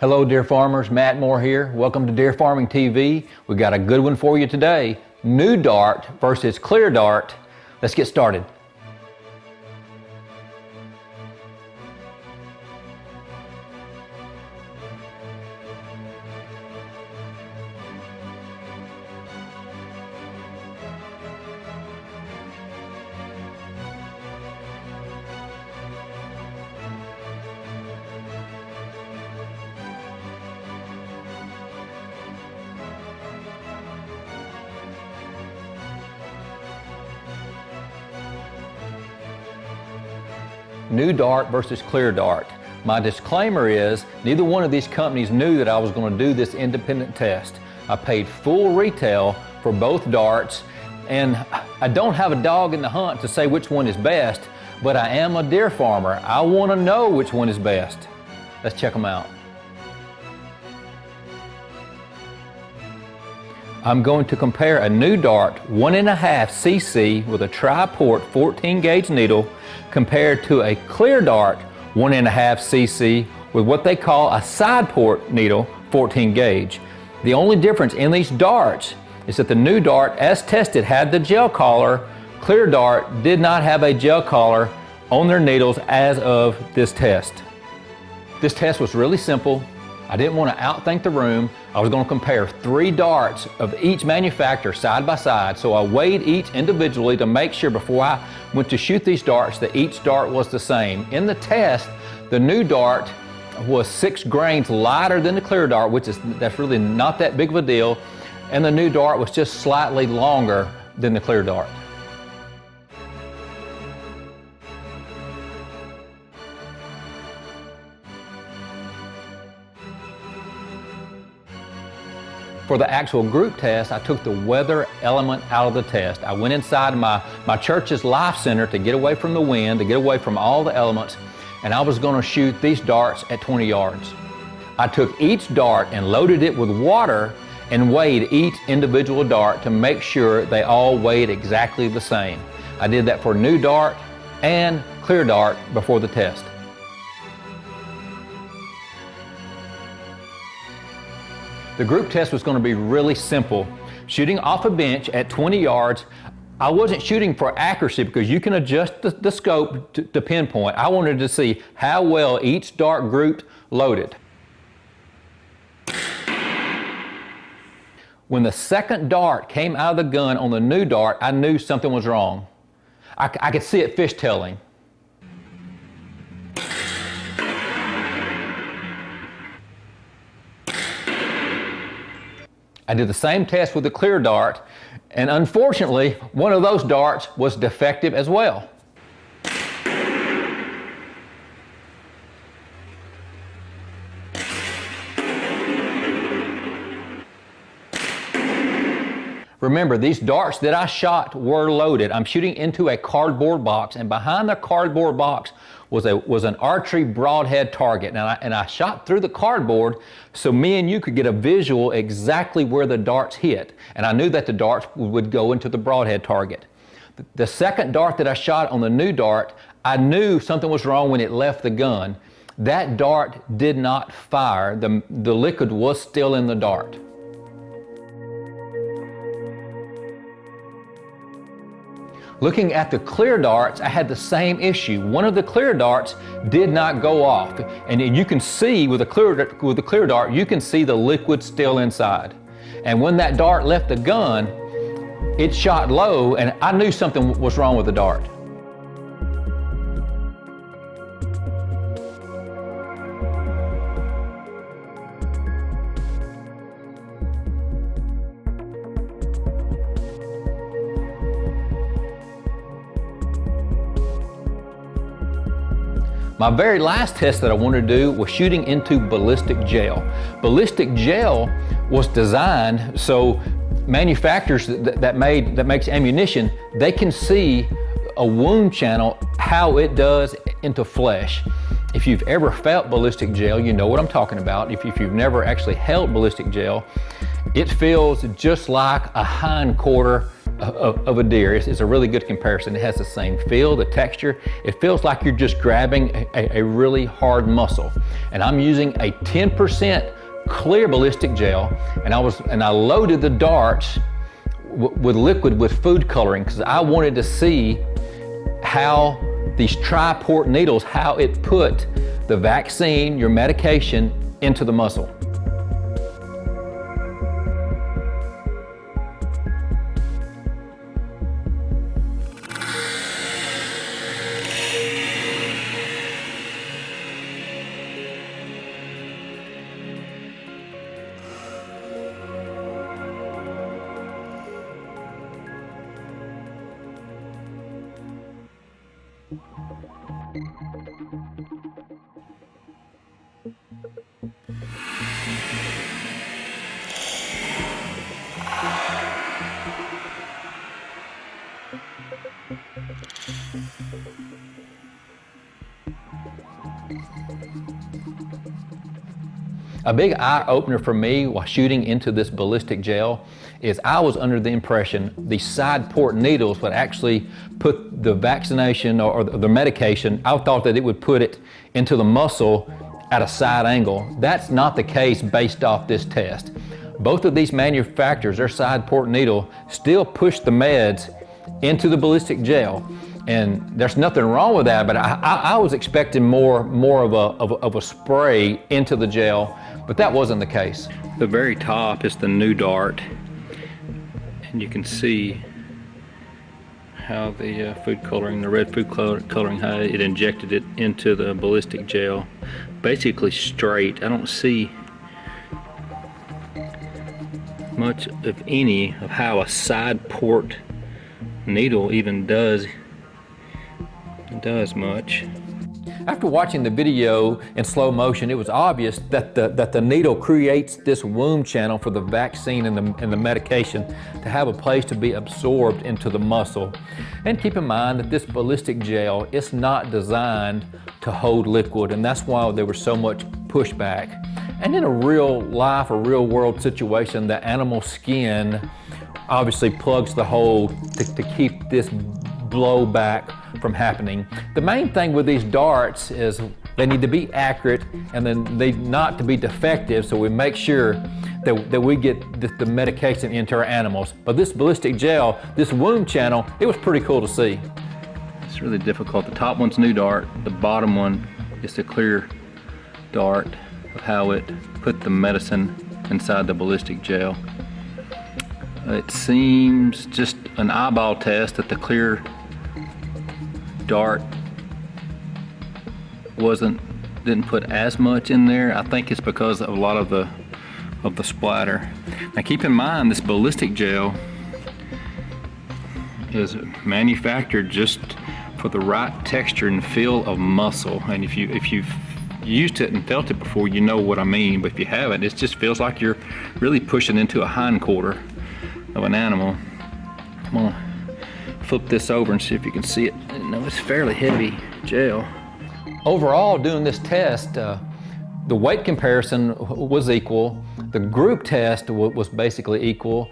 Hello deer farmers, Matt Moore here. Welcome to Deer Farming TV. We've got a good one for you today. New dart versus clear dart. Let's get started. New dart versus clear dart. My disclaimer is neither one of these companies knew that I was going to do this independent test. I paid full retail for both darts, and I don't have a dog in the hunt to say which one is best, but I am a deer farmer. I want to know which one is best. Let's check them out. I'm going to compare a new dart 1.5 cc with a tri-port 14 gauge needle compared to a clear dart 1.5 cc with what they call a side port needle 14 gauge. The only difference in these darts is that the new dart, as tested, had the gel collar. Clear dart did not have a gel collar on their needles as of this test. This test was really simple. I didn't want to outthink the room. I was going to compare 3 darts of each manufacturer side by side, so I weighed each individually to make sure before I went to shoot these darts that each dart was the same. In the test, the new dart was 6 grains lighter than the clear dart, that's really not that big of a deal, and the new dart was just slightly longer than the clear dart. For the actual group test, I took the weather element out of the test. I went inside my church's life center to get away from the wind, to get away from all the elements, and I was going to shoot these darts at 20 yards. I took each dart and loaded it with water and weighed each individual dart to make sure they all weighed exactly the same. I did that for new dart and clear dart before the test. The group test was going to be really simple. Shooting off a bench at 20 yards, I wasn't shooting for accuracy because you can adjust the scope to pinpoint. I wanted to see how well each dart grouped loaded. When the second dart came out of the gun on the new dart, I knew something was wrong. I could see it fishtailing. I did the same test with the clear dart, and unfortunately, one of those darts was defective as well. Remember, these darts that I shot were loaded. I'm shooting into a cardboard box, and behind the cardboard box was an archery broadhead target. And I shot through the cardboard so me and you could get a visual exactly where the darts hit. And I knew that the darts would go into the broadhead target. The second dart that I shot on the new dart, I knew something was wrong when it left the gun. That dart did not fire. The liquid was still in the dart. Looking at the clear darts, I had the same issue. One of the clear darts did not go off. And you can see with the clear dart, you can see the liquid still inside. And when that dart left the gun, it shot low, and I knew something was wrong with the dart. My very last test that I wanted to do was shooting into ballistic gel. Ballistic gel was designed so manufacturers that makes ammunition, they can see a wound channel, how it does into flesh. If you've ever felt ballistic gel, you know what I'm talking about. If you've never actually held ballistic gel, it feels just like a hind quarter of a deer. It's a really good comparison. It has the same feel, the texture. It feels like you're just grabbing a really hard muscle. And I'm using a 10% clear ballistic gel, and I loaded the darts with liquid with food coloring because I wanted to see how these tri-port needles, how it put the vaccine, your medication, into the muscle. A big eye opener for me while shooting into this ballistic gel is I was under the impression the side port needles would actually put the vaccination or the medication, I thought that it would put it into the muscle at a side angle. That's not the case based off this test. Both of these manufacturers, their side port needle still push the meds into the ballistic gel. And there's nothing wrong with that, but I was expecting more of a spray into the gel, but that wasn't the case. The very top is the new dart, and you can see how the food coloring, the red food coloring, how it injected it into the ballistic gel, basically straight. I don't see much of any of how a side port needle even does much. After watching the video in slow motion, it was obvious that the needle creates this womb channel for the vaccine and the medication to have a place to be absorbed into the muscle. And keep in mind that this ballistic gel is not designed to hold liquid, and that's why there was so much pushback. And in a real life or real world situation, the animal skin obviously plugs the hole to keep this blowback from happening. The main thing with these darts is they need to be accurate and then they not to be defective, so we make sure that we get the medication into our animals. But this ballistic gel, this wound channel, it was pretty cool to see. It's really difficult. The top one's new dart, the bottom one is the clear dart of how it put the medicine inside the ballistic gel. It seems just an eyeball test that the clear dart didn't put as much in there. I think it's because of a lot of the splatter. Now keep in mind, this ballistic gel is manufactured just for the right texture and feel of muscle. And if you've used it and felt it before, you know what I mean. But if you haven't, it just feels like you're really pushing into a hindquarter of an animal. I'm gonna flip this over and see if you can see it. No, it's fairly heavy gel. Overall, doing this test, the weight comparison was equal. The group test was basically equal.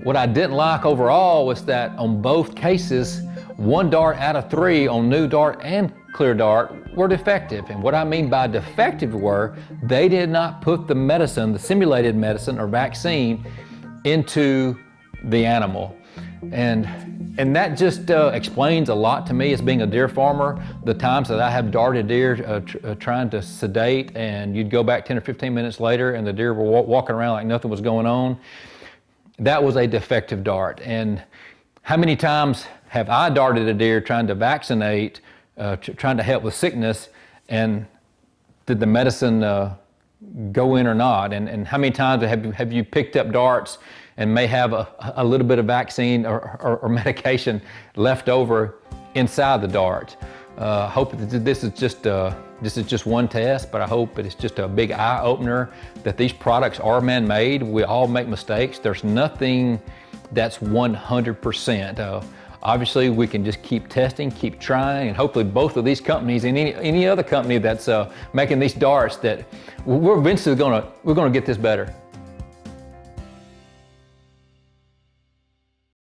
What I didn't like overall was that on both cases, 1 dart out of 3 on new dart and clear dart were defective. And what I mean by defective were they did not put the medicine, the simulated medicine or vaccine, into the animal. And that just explains a lot to me as being a deer farmer. The times that I have darted deer trying to sedate, and you'd go back 10 or 15 minutes later and the deer were walking around like nothing was going on. That was a defective dart. And how many times have I darted a deer trying to vaccinate, trying to help with sickness, and did the medicine go in or not? And how many times have you picked up darts and may have a little bit of vaccine or medication left over inside the dart? Hope that this is just one test, but I hope it's just a big eye opener that these products are man-made. We all make mistakes. There's nothing that's 100%. Obviously, we can just keep testing, keep trying, and hopefully both of these companies and any other company that's making these darts, that we're eventually gonna get this better.